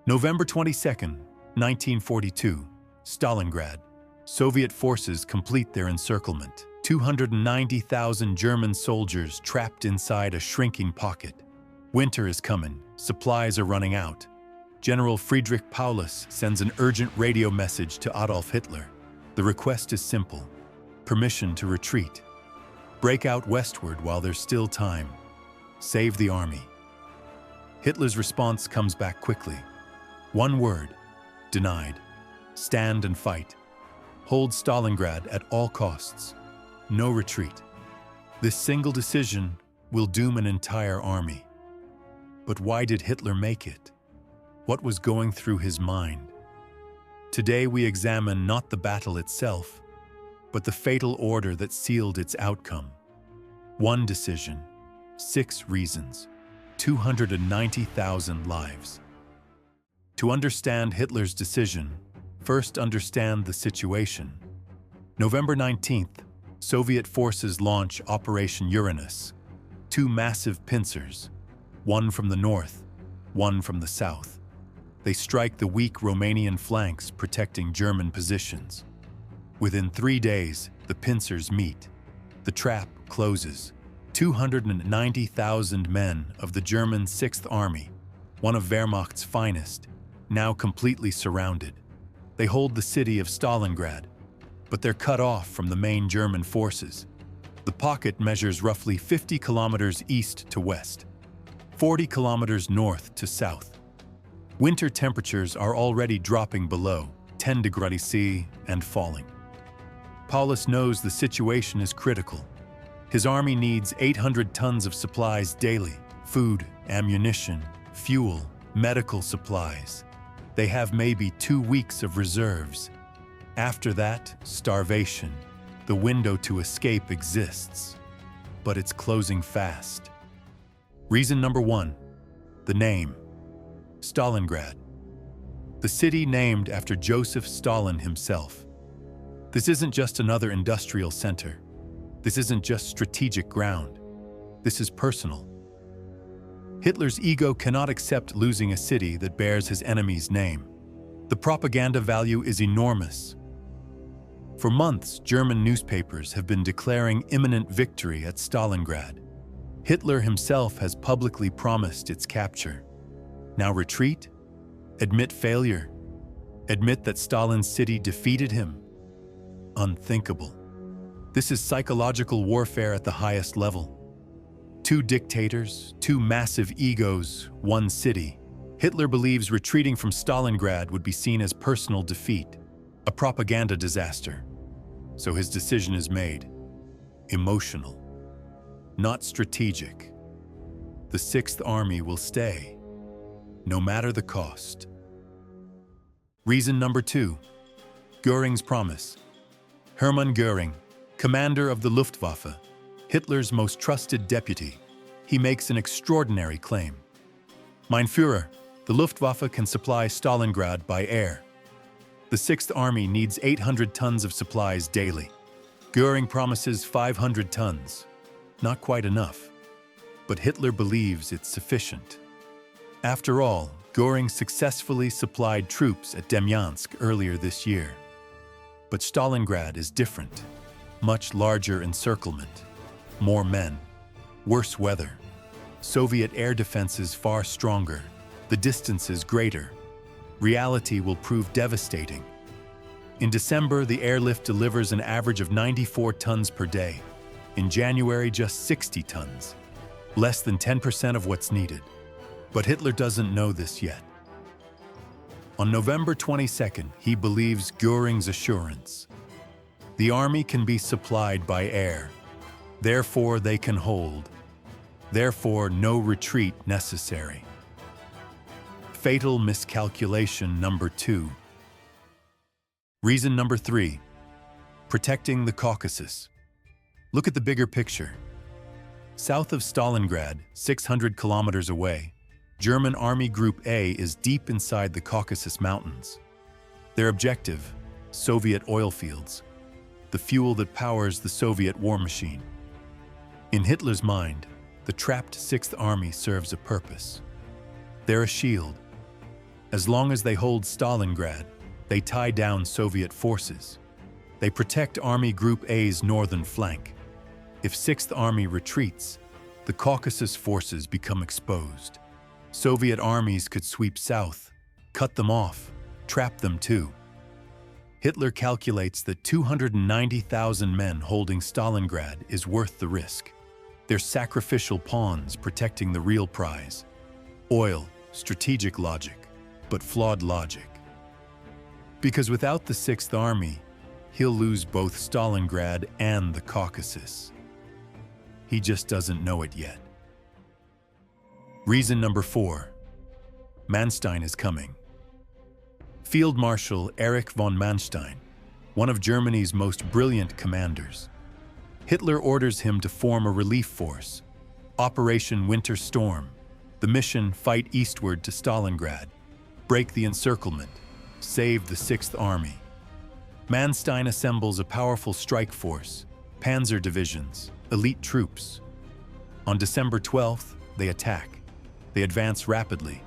November 22, 1942, Stalingrad. Soviet forces complete their encirclement. 290,000 German soldiers trapped inside a shrinking pocket. Winter is coming, supplies are running out. General Friedrich Paulus sends an urgent radio message to Adolf Hitler. The request is simple: permission to retreat. Break out westward while there's still time. Save the army. Hitler's response comes back quickly. One word: denied. Stand and fight. Hold Stalingrad at all costs. No retreat. This single decision will doom an entire army. But why did Hitler make it? What was going through his mind? Today we examine not the battle itself, but the fatal order that sealed its outcome. One decision, 6 reasons, 290,000 lives. To understand Hitler's decision, first understand the situation. November 19th, Soviet forces launch Operation Uranus. 2 massive pincers, one from the north, one from the south. They strike the weak Romanian flanks, protecting German positions. Within 3 days, the pincers meet. The trap closes. 290,000 men of the German 6th Army, one of Wehrmacht's finest, now completely surrounded. They hold the city of Stalingrad, but they're cut off from the main German forces. The pocket measures roughly 50 kilometers east to west, 40 kilometers north to south. Winter temperatures are already dropping below 10 degrees C and falling. Paulus knows the situation is critical. His army needs 800 tons of supplies daily: food, ammunition, fuel, medical supplies. They have maybe 2 weeks of reserves. After that, starvation. The window to escape exists, but it's closing fast. Reason number 1, the name. Stalingrad. The city named after Joseph Stalin himself. This isn't just another industrial center. This isn't just strategic ground. This is personal. Hitler's ego cannot accept losing a city that bears his enemy's name. The propaganda value is enormous. For months, German newspapers have been declaring imminent victory at Stalingrad. Hitler himself has publicly promised its capture. Now retreat? Admit failure? Admit that Stalin's city defeated him? Unthinkable. This is psychological warfare at the highest level. 2 dictators, 2 massive egos, 1 city. Hitler believes retreating from Stalingrad would be seen as personal defeat, a propaganda disaster. So his decision is made. Emotional, not strategic. The 6th Army will stay, no matter the cost. Reason number 2, Göring's promise. Hermann Göring, commander of the Luftwaffe, Hitler's most trusted deputy, he makes an extraordinary claim. Mein Führer, the Luftwaffe can supply Stalingrad by air. The 6th Army needs 800 tons of supplies daily. Göring promises 500 tons. Not quite enough. But Hitler believes it's sufficient. After all, Göring successfully supplied troops at Demyansk earlier this year. But Stalingrad is different. Much larger encirclement. More men. Worse weather. Soviet air defenses far stronger. The distances greater. Reality will prove devastating. In December, the airlift delivers an average of 94 tons per day. In January, just 60 tons. Less than 10% of what's needed. But Hitler doesn't know this yet. On November 22nd, he believes Göring's assurance. The army can be supplied by air. Therefore, they can hold. Therefore, no retreat necessary. Fatal miscalculation number 2. Reason number 3, protecting the Caucasus. Look at the bigger picture. South of Stalingrad, 600 kilometers away, German Army Group A is deep inside the Caucasus Mountains. Their objective, Soviet oil fields, the fuel that powers the Soviet war machine. In Hitler's mind, the trapped 6th Army serves a purpose. They're a shield. As long as they hold Stalingrad, they tie down Soviet forces. They protect Army Group A's northern flank. If 6th Army retreats, the Caucasus forces become exposed. Soviet armies could sweep south, cut them off, trap them too. Hitler calculates that 290,000 men holding Stalingrad is worth the risk. They're sacrificial pawns protecting the real prize. Oil, strategic logic, but flawed logic. Because without the 6th Army, he'll lose both Stalingrad and the Caucasus. He just doesn't know it yet. Reason number 4. Manstein is coming. Field Marshal Erich von Manstein, one of Germany's most brilliant commanders. Hitler orders him to form a relief force, Operation Winter Storm. The mission: fight eastward to Stalingrad, break the encirclement, save the 6th Army. Manstein assembles a powerful strike force, panzer divisions, elite troops. On December 12th, they attack. They advance rapidly.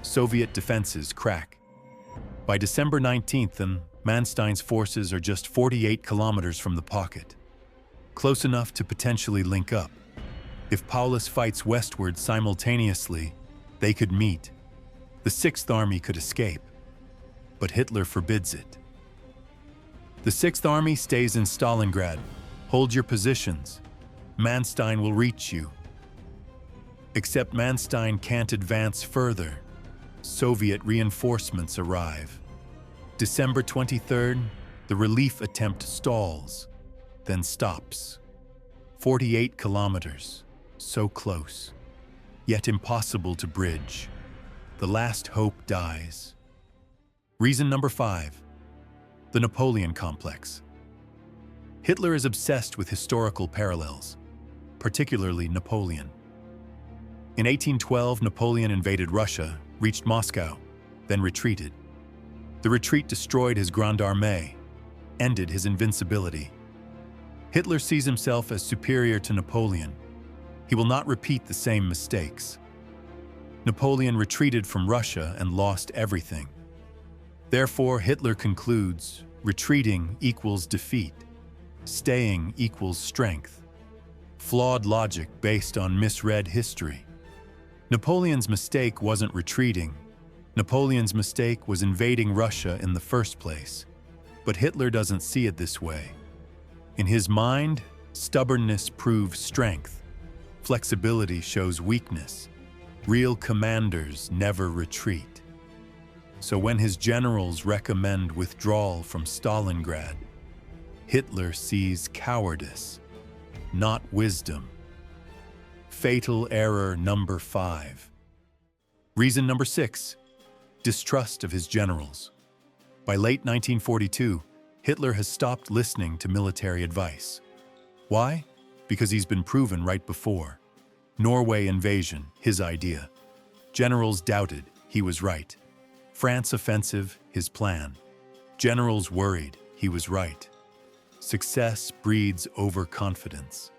Soviet defenses crack. By December 19th, Manstein's forces are just 48 kilometers from the pocket, close enough to potentially link up. If Paulus fights westward simultaneously, they could meet. The 6th Army could escape, but Hitler forbids it. The 6th Army stays in Stalingrad. Hold your positions. Manstein will reach you. Except Manstein can't advance further. Soviet reinforcements arrive. December 23rd, the relief attempt stalls, then stops. 48 kilometers, so close, yet impossible to bridge. The last hope dies. Reason number 5. The Napoleon complex. Hitler is obsessed with historical parallels, particularly Napoleon. In 1812, Napoleon invaded Russia, reached Moscow, then retreated. The retreat destroyed his Grande Armée, ended his invincibility. Hitler sees himself as superior to Napoleon. He will not repeat the same mistakes. Napoleon retreated from Russia and lost everything. Therefore, Hitler concludes, retreating equals defeat. Staying equals strength. Flawed logic based on misread history. Napoleon's mistake wasn't retreating. Napoleon's mistake was invading Russia in the first place. But Hitler doesn't see it this way. In his mind, stubbornness proves strength. Flexibility shows weakness. Real commanders never retreat. So when his generals recommend withdrawal from Stalingrad, Hitler sees cowardice, not wisdom. Fatal error number 5. Reason number 6. Distrust of his generals. By late 1942, Hitler has stopped listening to military advice. Why? Because he's been proven right before. Norway invasion, his idea. Generals doubted, he was right. France offensive, his plan. Generals worried, he was right. Success breeds overconfidence.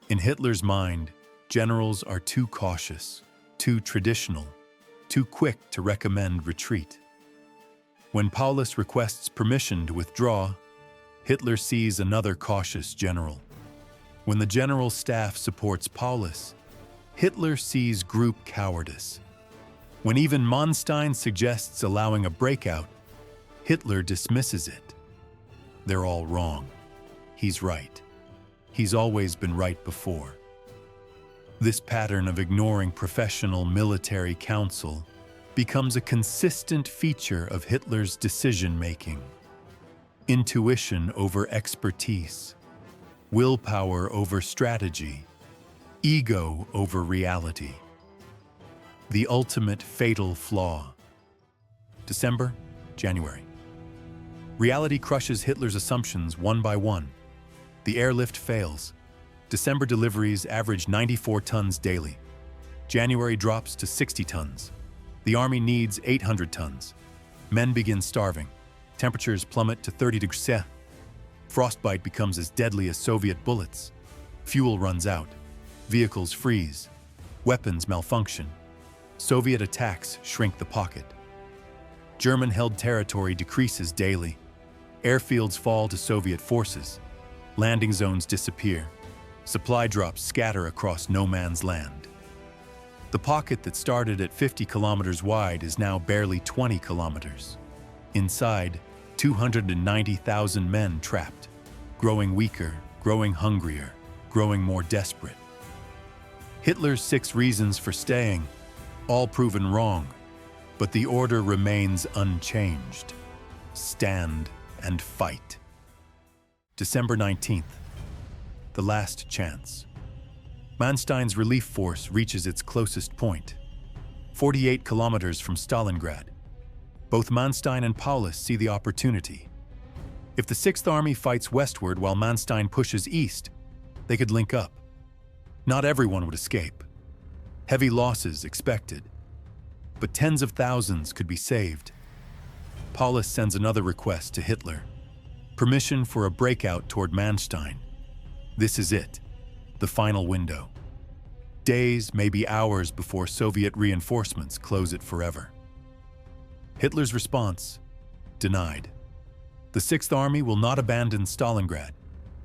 In Hitler's mind, generals are too cautious, too traditional, too quick to recommend retreat. When Paulus requests permission to withdraw, Hitler sees another cautious general. When the general staff supports Paulus, Hitler sees group cowardice. When even Manstein suggests allowing a breakout, Hitler dismisses it. They're all wrong. He's right. He's always been right before. This pattern of ignoring professional military counsel becomes a consistent feature of Hitler's decision-making. Intuition over expertise, willpower over strategy, ego over reality. The ultimate fatal flaw. December, January. Reality crushes Hitler's assumptions one by one. The airlift fails. December deliveries average 94 tons daily. January drops to 60 tons. The army needs 800 tons. Men begin starving. Temperatures plummet to 30 degrees Celsius. Frostbite becomes as deadly as Soviet bullets. Fuel runs out. Vehicles freeze. Weapons malfunction. Soviet attacks shrink the pocket. German-held territory decreases daily. Airfields fall to Soviet forces. Landing zones disappear. Supply drops scatter across no man's land. The pocket that started at 50 kilometers wide is now barely 20 kilometers. Inside, 290,000 men trapped, growing weaker, growing hungrier, growing more desperate. Hitler's 6 reasons for staying, all proven wrong, but the order remains unchanged. Stand and fight. December 19th, the last chance. Manstein's relief force reaches its closest point, 48 kilometers from Stalingrad. Both Manstein and Paulus see the opportunity. If the Sixth Army fights westward while Manstein pushes east, they could link up. Not everyone would escape. Heavy losses expected, but tens of thousands could be saved. Paulus sends another request to Hitler: permission for a breakout toward Manstein. This is it, the final window. Days, maybe hours before Soviet reinforcements close it forever. Hitler's response: denied. The Sixth Army will not abandon Stalingrad.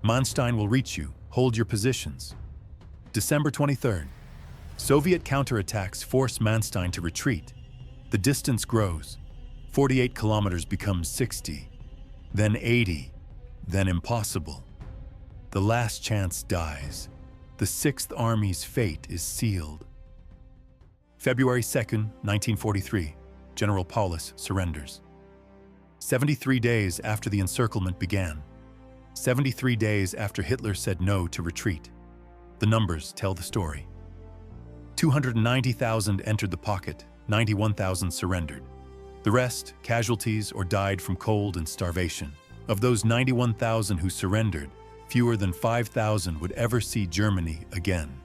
Manstein will reach you. Hold your positions. December 23rd. Soviet counterattacks force Manstein to retreat. The distance grows. 48 kilometers becomes 60, then 80, then impossible. The last chance dies. The Sixth Army's fate is sealed. February 2nd, 1943, General Paulus surrenders. 73 days after the encirclement began. 73 days after Hitler said no to retreat. The numbers tell the story. 290,000 entered the pocket, 91,000 surrendered. The rest, casualties or died from cold and starvation. Of those 91,000 who surrendered, fewer than 5,000 would ever see Germany again.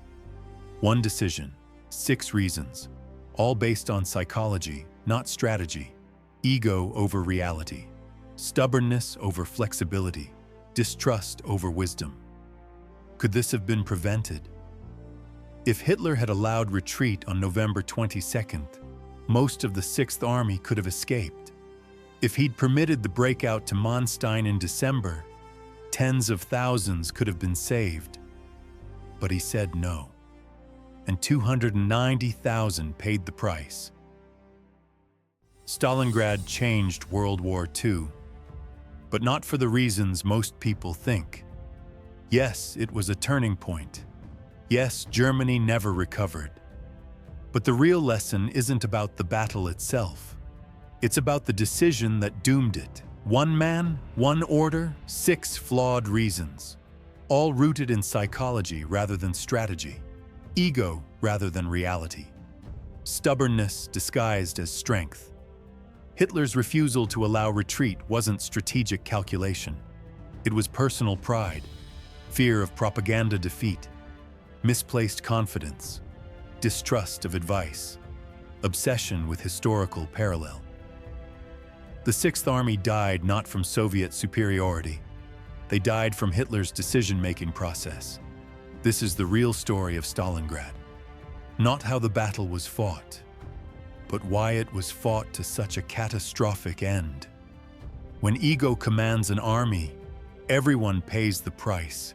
One decision, 6 reasons, all based on psychology, not strategy. Ego over reality, stubbornness over flexibility, distrust over wisdom. Could this have been prevented? If Hitler had allowed retreat on November 22nd, most of the Sixth Army could have escaped. If he'd permitted the breakout to Manstein in December, tens of thousands could have been saved. But he said no, and 290,000 paid the price. Stalingrad changed World War II, but not for the reasons most people think. Yes, it was a turning point. Yes, Germany never recovered. But the real lesson isn't about the battle itself. It's about the decision that doomed it. One man, one order, 6 flawed reasons, all rooted in psychology rather than strategy, ego rather than reality, stubbornness disguised as strength. Hitler's refusal to allow retreat wasn't strategic calculation. It was personal pride, fear of propaganda defeat, misplaced confidence, distrust of advice, obsession with historical parallel. The Sixth Army died not from Soviet superiority. They died from Hitler's decision-making process. This is the real story of Stalingrad. Not how the battle was fought, but why it was fought to such a catastrophic end. When ego commands an army, everyone pays the price.